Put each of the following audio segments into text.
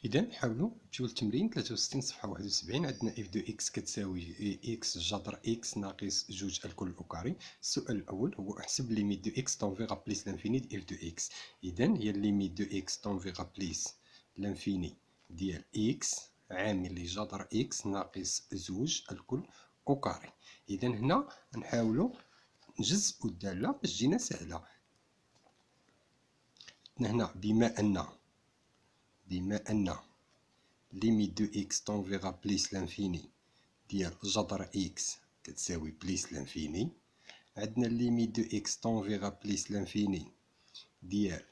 إذا نحاولوا نمشيو للتمرين 63 صفحة 71. عندنا اف دو اكس كتساوي اكس جذر اكس ناقص جوج الكل الأكاري. السؤال الأول هو احسب ليميت دو اكس طون بليس لانفيني دي اف دو اكس. إذا هي ليميت دو اكس طون بليس لانفيني ديال اكس عامل لجذر اكس ناقص زوج الكل أكاري. إذا هنا نحاولوا نجزئوا الدالة باش تجينا سهلة. هنا بما أن ليميت دو اكس طون بليس لانفيني ديال جذر اكس كتساوي بليس لانفيني، عندنا ليميت دو اكس طون بليس لانفيني ديال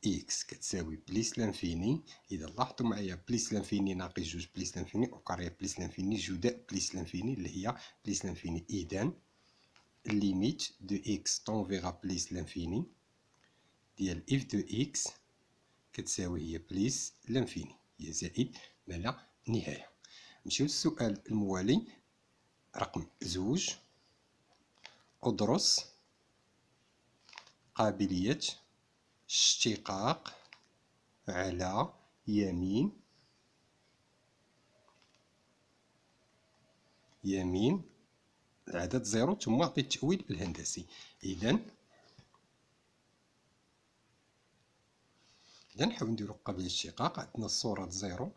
اكس كتساوي بليس لانفيني. اذا لاحظتوا معايا بليس لانفيني ناقص جوج بليس لانفيني وكاري بليس لانفيني جداء بليس لانفيني اللي هي بليس لانفيني. اذا ليميت دو اكس طون بليس لانفيني ديال اف دو اكس كتساوي هي بليس لانفيني، هي زائد ما لا نهاية. نمشيو للسؤال الموالي رقم زوج. أدرس قابلية اشتقاق على يمين العدد زيرو ثم أعطي التأويل الهندسي. إذا نحاول نديرو قابلية الاشتقاق. عندنا الصورة زيرو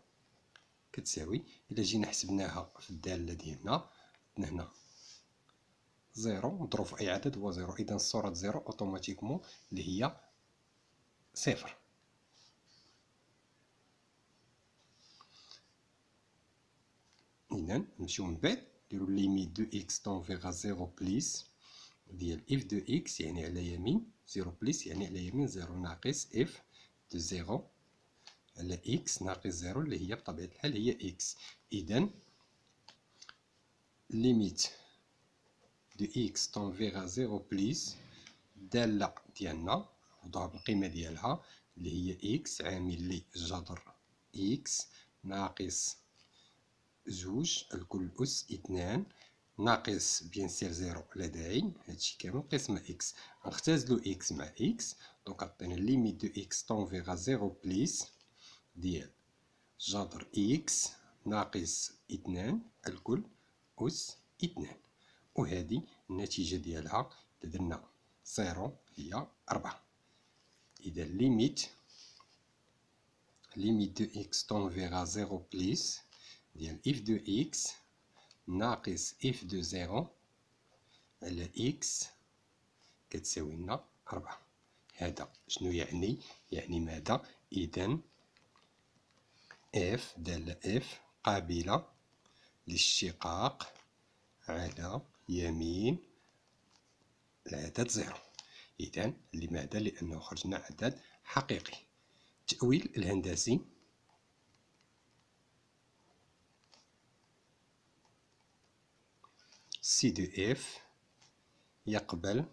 كتساوي، إلا جينا حسبناها في الدالة ديالنا عندنا هنا زيرو مضروب في أي عدد هو زيرو. إذا الصورة زيرو أوتوماتيكمون اللي هي صفر. إذا نمشيو من بعد نديرو ليميت دو إكس طون فيغا زيرو بليس ديال اف دو إكس يعني على يمين زيرو بليس يعني على يمين زيرو ناقص اف دو زيرو على إكس ناقص زيرو اللي هي بطبيعة الحال هي إكس. إذا ليميت دو إكس طون فيغا زيرو بليس الدالة ديالنا نعوضوها بالقيمة ديالها اللي هي إكس عامل لي جذر إكس ناقص زوج الكل أس اثنان ناقص بيان سير زيرو لا داعي هادشي كامل قسمة إكس. غنختازلو إكس مع إكس دونك عطينا ليميت دو إكس طون فيغا زيرو بليس ديال جذر إكس ناقص اثنان الكل أس اثنان، وهادي النتيجة ديالها درنا زيرو هي ربعة. إذا ليميت دو إكس طون فيغا زيرو بليس ديال اف دو إكس ناقص اف دو زيرو على إكس كتساوي لنا ربعة. هذا شنو يعني؟ يعني ماذا؟ إذا اف دالة اف قابلة للاشتقاق على يمين العدد زيرو. إذا لماذا؟ لأنه خرجنا عدد حقيقي. التأويل الهندسي سي دو اف يقبل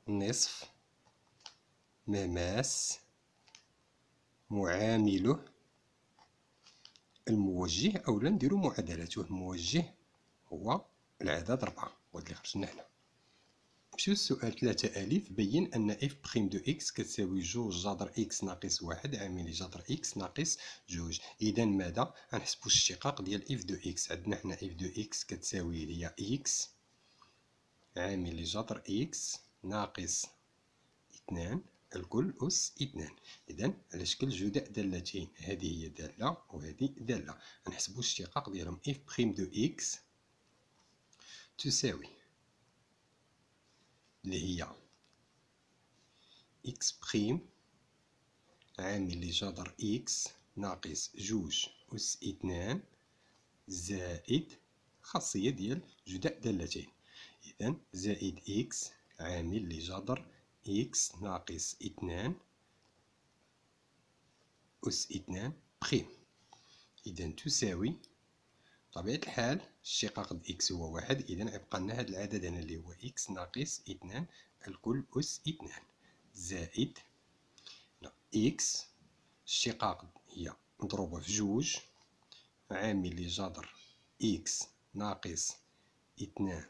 نصف مماس معامله الموجه، أولا نديرو معادلته. الموجه هو العدد ربعة وهاد اللي خرجنا هنا. نمشيو للسؤال 3 ألف. بين أن اف بخيم دو إكس كتساوي جوج جذر إكس ناقص واحد عامل جذر إكس ناقص جوج. إذا ماذا؟ غنحسبو الاشتقاق ديال اف دو إكس. عندنا حنا اف دو إكس كتساوي هي إكس عامل جذر إكس ناقص اثنان الكل أس اثنان. إذا على شكل جداء دالتين، هذه هي دالة وهذه دالة. غنحسبو الاشتقاق ديالهم اف بخيم دو إكس تساوي اللي هي إكس بخيم عامل لجذر إكس ناقص جوج أس اثنان زائد خاصية ديال جداء دالتين. إذا زائد إكس عامل لجذر إكس ناقص اثنان أس اثنان بخيم. إذا تساوي بطبيعة الحال اشتقاق د إكس هو واحد. إذا غيبقى لنا هاد العدد هنا اللي هو إكس ناقص اثنان الكل أس اثنان زائد إكس اشتقاق هي مضروبة في جوج عامل لجذر إكس ناقص اثنان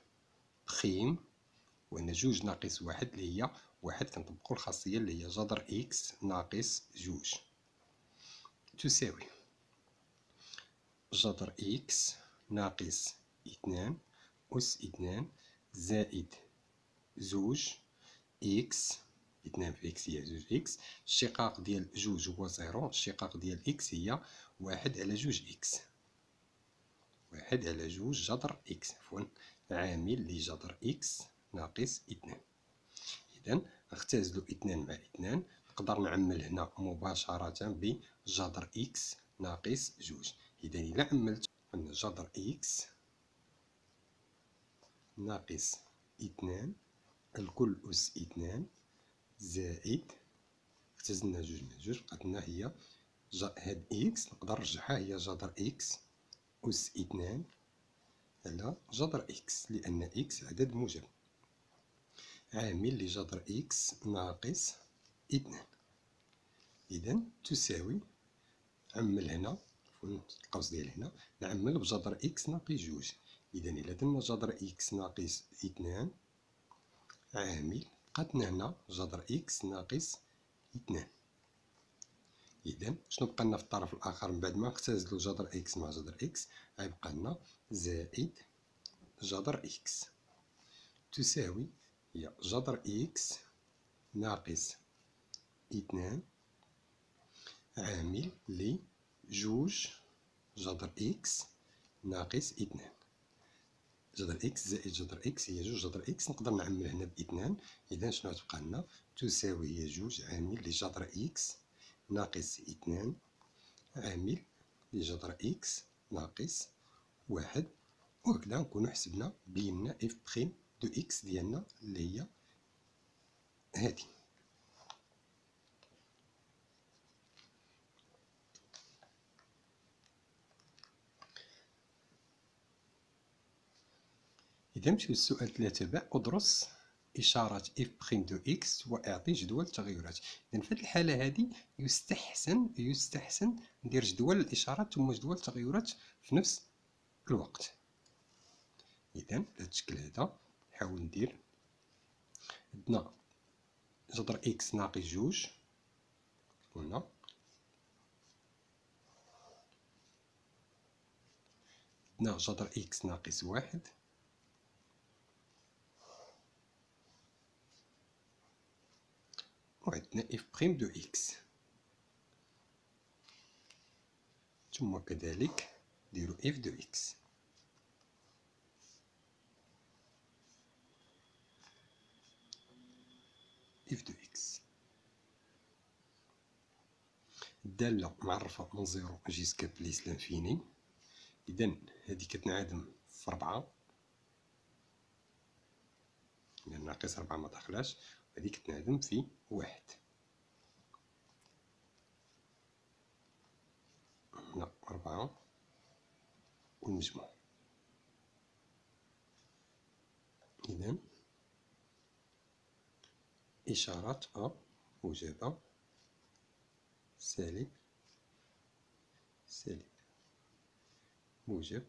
بخيم، وهنا جوج ناقص واحد اللي هي واحد. كنطبقو الخاصية اللي هي جذر إكس ناقص جوج. تساوي جذر إكس ناقص 2 أس 2 زائد زوج إكس. 2 في إكس هي زوج إكس. الشقاق ديال جوج هو زيرو. الشقاق ديال إكس هي 1 على جوج إكس. 1 على جوج جذر إكس عفوا عامل لجذر إكس ناقص 2. إذا نختزلو 2 مع 2. نقدر نعمل هنا مباشرة بجذر إكس ناقص جوج. إذا إلا عملت عندنا جذر إكس ناقص 2 الكل أس 2 زائد اختزلنا جوج مع جوج بقات لنا هي هاد إكس نقدر نرجعها هي جذر إكس أس 2 على جذر إكس لأن إكس عدد موجب عامل لجذر إكس ناقص 2. إذا تساوي عمل هنا القوس ديال هنا نعمل بجذر إكس ناقص جوج. إذا إلا درنا جذر إكس ناقص 2 عامل بقاتنا هنا جذر إكس ناقص 2. إذا شنو بقى لنا في الطرف الآخر من بعد ما نختزلو جذر إكس مع جذر إكس غيبقى لنا زائد جذر إكس تساوي هي جذر إكس ناقص 2 عامل لجوج جذر إكس ناقص 2. جذر إكس زائد جذر إكس هي جوج جذر إكس. نقدر نعمل هنا ب2. إذا شنو غتبقى لنا تساوي هي جوج عامل لجذر إكس ناقص 2 عامل لجذر إكس ناقص 1. وهكذا نكونو حسبنا بينا إف بخيم دو إكس ديالنا اللي هي هادي. إذا نمشيو للسؤال 3 باء. أدرس إشارة إف بخيم دو إكس وأعطي جدول التغيرات. إذا في هذه الحالة هذه يستحسن ندير جدول الإشارات ثم جدول التغيرات في نفس الوقت. إذا بهذا الشكل هذا نحاول ندير عندنا جذر إكس ناقص جوج قلنا عندنا جذر إكس ناقص 1 وعندنا إف بخيم دو إكس ثم كذلك نديرو إف دو إكس. إف دو إكس الدالة معرفة من زيرو جيسكا بليس لانفيني. إذا هادي كتنعدم في 4 لأن ناقص 4 ما داخلاش. وهادي كتنعدم في 1. هنا 4 والمجموع. إذا إشارات أ موجبة سالب سالب موجب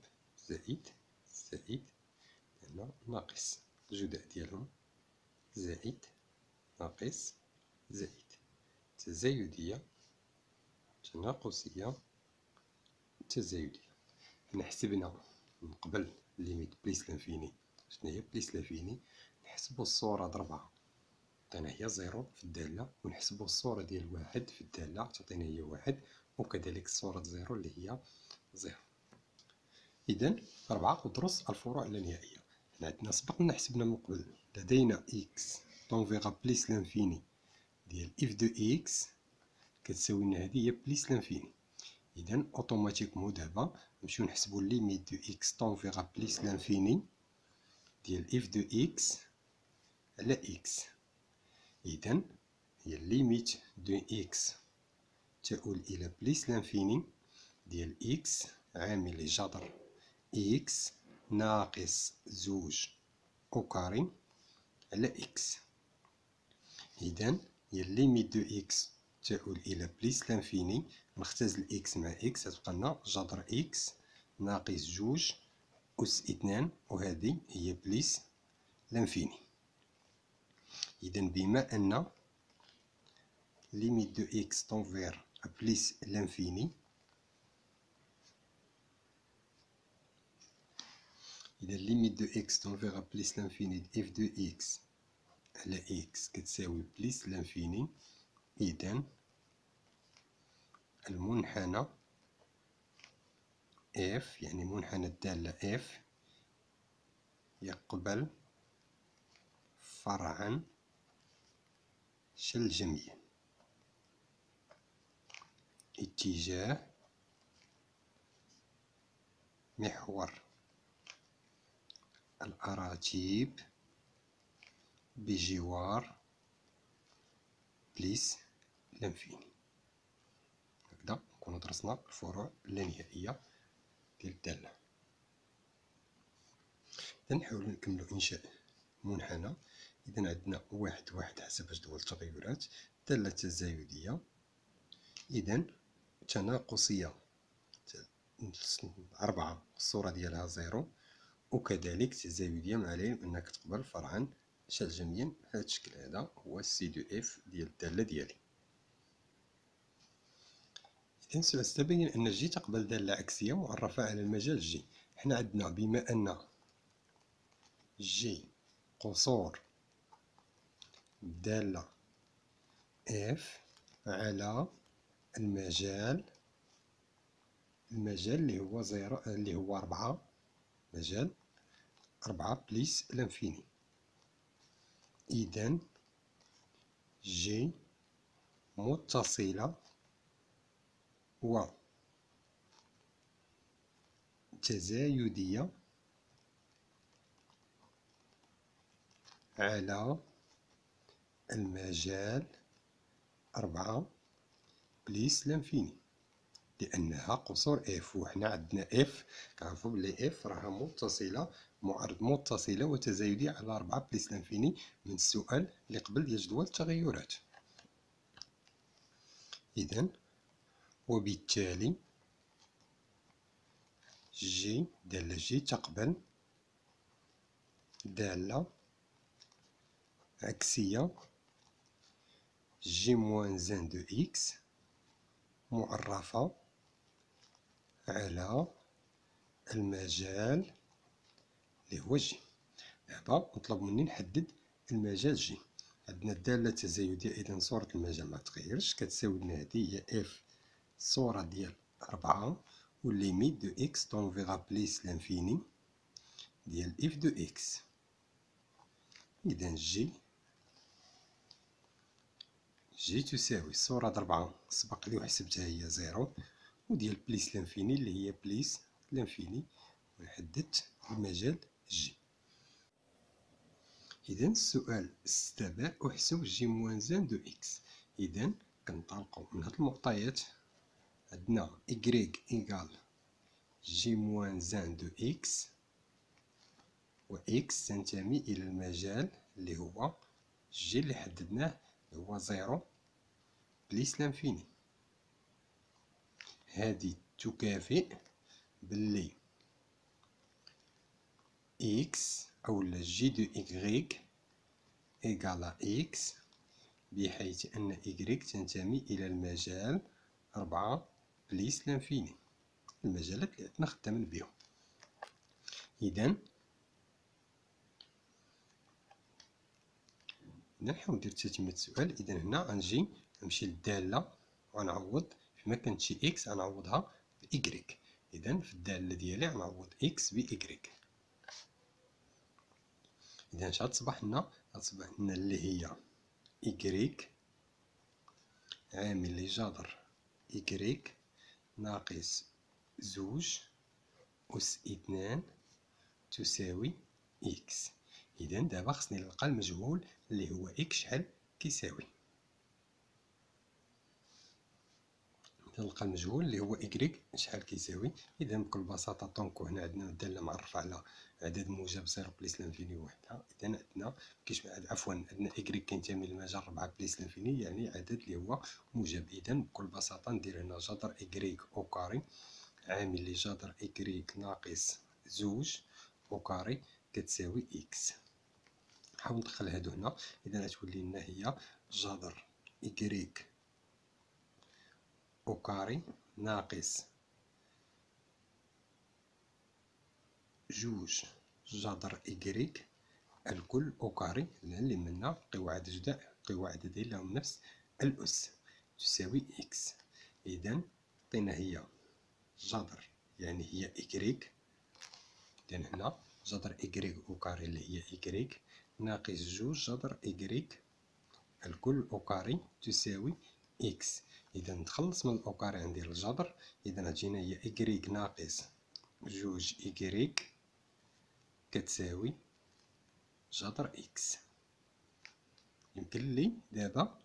زائد زائد هنا ناقص الجداء ديالهم زائد ناقص زائد تزايدية تناقصية تزايدية. حنا حسبنا من قبل ليميت بليس لانفيني. شنو هي بليس لانفيني؟ نحسبو الصورة ضربها تعطينا هي زيرو في الدالة ونحسبو الصورة ديال واحد في الدالة تعطينا هي واحد وكذلك الصورة زيرو اللي هي زيرو. إذا 4 أدرس الفروع اللانهائية. حنا عندنا سبق لنا حسبنا من قبل لدينا إكس طونفيغا بليس لانفيني ديال إف دو إكس كتساوي لنا هادي هي بليس لانفيني. إذا أوتوماتيكمون دابا نمشيو نحسبو ليميت دو إكس طونفيغا بليس لانفيني ديال إف دو إكس على إكس. إذا هي ليميت دو إكس تؤول إلى بليس لانفيني ديال إكس عامل لجذر إكس ناقص زوج أو كاري على إكس. إذا هي ليميت دو إكس تؤول إلى بليس لانفيني. نختزل إكس مع إكس غتبقى لنا جذر إكس ناقص جوج أس 2 وهذه هي بليس لانفيني. إذا بما أن ليميت دو إكس تنفير بليس لانفيني. إذا ليميت دو إكس تنفيغ بليس لانفيني د إف دو إكس على إكس كتساوي بليس لانفيني. إذا المنحنى إف، يعني منحنى الدالة إف، يقبل فرعا شلجميا اتجاه محور الأراجيب بجوار بليس لانفيني. هكذا نكون درسنا الفروع اللانهائية ديال الدالة. إذا نحاولو نكملو إنشاء منحنى. إذا عندنا واحد حسب جدول التغيرات، دالة تزايدية، إذا تناقصية 4 الصورة ديالها زيرو، وكذلك تزايدية مع العلم أنها كتقبل فرعا شلجميا. بهذا الشكل هذا هو سي دو إف ديال الدالة ديالي. إذا سأستبين أن جي تقبل دالة عكسية معرفة على المجال جي. حنا عندنا بما أن جي قصور الدالة إف على المجال اللي هو زيرو، اللي هو 4، مجال 4 بليس لانفيني. إذا جي متصلة و تزايدية على المجال 4 بليس لانفيني، لأنها قصور إف، وحنا عندنا إف كنعرفو بلي إف راها متصلة وتزايدية على 4 بليس لانفيني من السؤال اللي قبل ديال جدول التغيرات. إذا وبالتالي جي، دالة جي تقبل دالة عكسية جي موان زان دو إكس معرفة على المجال اللي هو جي. دابا مطلوب مني نحدد المجال جي. عندنا الدالة التزايدية، إذا صورة المجال ما تغيرش، كتساوي لنا هادي هي إف الصورة ديال 4 و ليميت دو إكس تنفيغ بليس لانفيني ديال إف دو إكس. إذا جي تساوي الصورة د 4 سبق لي وحسبتها هي زيرو، وديال بليس لانفيني اللي هي بليس لانفيني، وحددت المجال جي. إذا السؤال استباء أحسب جي موان زان دو إكس. إذا كنطلقو من هاد المعطيات، عندنا إكغيك إيكال جي موان زان دو إكس، و إكس تنتمي إلى المجال اللي هو جي اللي حددناه هو زيرو بليس لانفيني. هادي تكافئ باللي إكس أولا جي دو إكغيك إيكالا إكس، بحيث أن إكغيك تنتمي إلى المجال 4 بليس لانفيني، المجالات اللي عندنا خدامين بهم. إذا نحاول ندير تتمة السؤال. إذا هنا غنجي نمشي للدالة وغنعوض فيما كانت شي إكس غنعوضها بإكغيك. إذا في الدالة ديالي غنعوض إكس بإكغيك. إذا اش غتصبح لنا؟ غتصبح لنا اللي هي إكغيك عامل لجذر إكغيك ناقص زوج أس 2 تساوي إكس. إذا دابا خصني نلقى المجهول اللي هو إكس شحال كيساوي. نلقى المجهول اللي هو إكغيك شحال كيساوي. إذا بكل بساطة طونكو هنا عندنا الدالة معرفة على عدد موجب زيرو بليس لانفيني وحدها. إذا عندنا عفوا عندنا إكغيك كينتمي للمجال 4 بليس لانفيني، يعني عدد اللي هو موجب. إذا بكل بساطة ندير هنا جذر إكغيك أو كاري عامل لجذر إكغيك ناقص زوج أو كاري كتساوي إكس. نحاول ندخل هادو هنا. إذا غتولي لنا هي جذر إكغيك أو كاري ناقص جوج جذر إكريك الكل أو كاري، اللي منا قواعد جداء، قواعد داير لهم نفس الأس، تساوي إكس. إذا عطينا هي جذر، يعني هي إكريك، إذا هنا جذر إكريك أو كاري اللي هي إكريك ناقص جوج جذر إكريك الكل أو كاري تساوي إكس. إذا نتخلص من الأو كاري ندير الجذر، إذا تجينا هي إكريك ناقص جوج إكريك كتساوي جذر إكس. يمكن لي دابا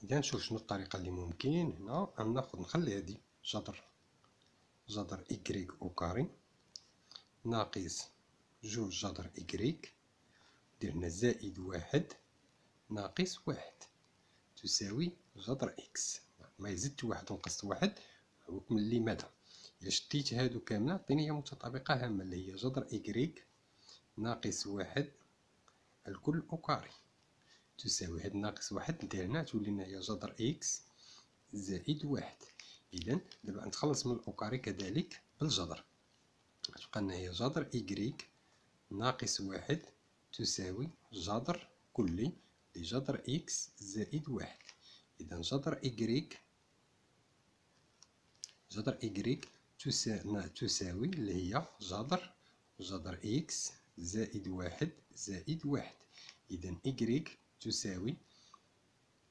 إذا نشوف شنو الطريقة اللي ممكن. هنا ناخد نخلي هادي جذر إكريك أو كاري ناقص جوج جذر إكريك، ندير هنا زائد واحد ناقص واحد تساوي جذر إكس. ما زدت واحد ونقصت واحد حكم لماذا؟ إلا شديت هادو كاملة عطيني هي متطابقة هامة اللي هي جذر إكريك ناقص واحد الكل أو كاري تساوي هاد ناقص واحد ندير هنا تولي لنا هي جذر إكس زائد واحد. إذا دابا نتخلص من الأو كاري كذلك بالجذر، تبقى لنا هي جذر إكريك ناقص واحد تساوي جذر كلي لجذر إكس زائد واحد. إذا جذر إكريك تساوي اللي هي جذر إكس زائد واحد زائد واحد. إذا إكريك تساوي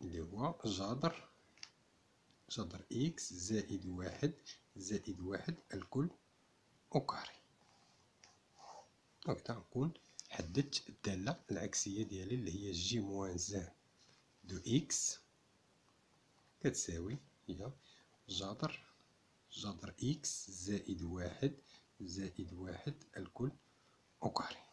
اللي هو جذر إكس زائد واحد الكل أو كاري. هكذا نكون حددت الدالة العكسية ديالي اللي هي جي موان زان دو إكس كتساوي هي جذر إكس زائد واحد الكل أو كاري.